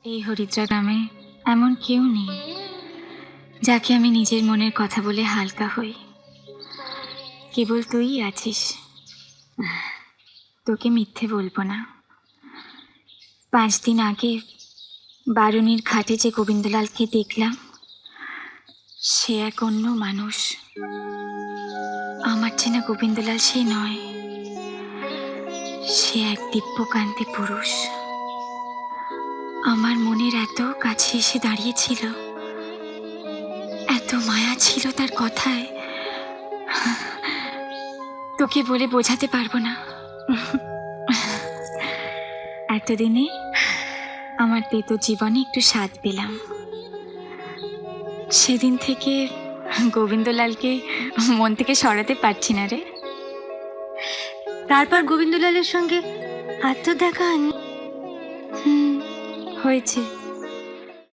এই হরিদ্রা গ্রামে এমন কেউ নেই যাকে আমি নিজের মনের কথা বলে হালকা হই। কেবল তুই আছিস। তোকে মিথ্যে বলবো না। 5 দিন আগে বারুণীর ঘাটে যে গোবিন্দলালকে দেখলাম, সে এক অন্য মানুষ। আমার চেনা গোবিন্দলাল সে নয়, সে এক দিব্যকান্তি পুরুষ। আমার মনের এত কাছে এসে দাঁড়িয়েছিল, এত মায়া ছিল তার কথায়, তোকে বলে বোঝাতে পারবো না। এতদিনে আমার তেতো জীবনে একটু স্বাদ পেলাম। সেদিন থেকে গোবিন্দলালকে মন থেকে সরাতে পারছি না রে। তারপর গোবিন্দলালের সঙ্গে আর তো দেখা হয়নি? হয়েছে।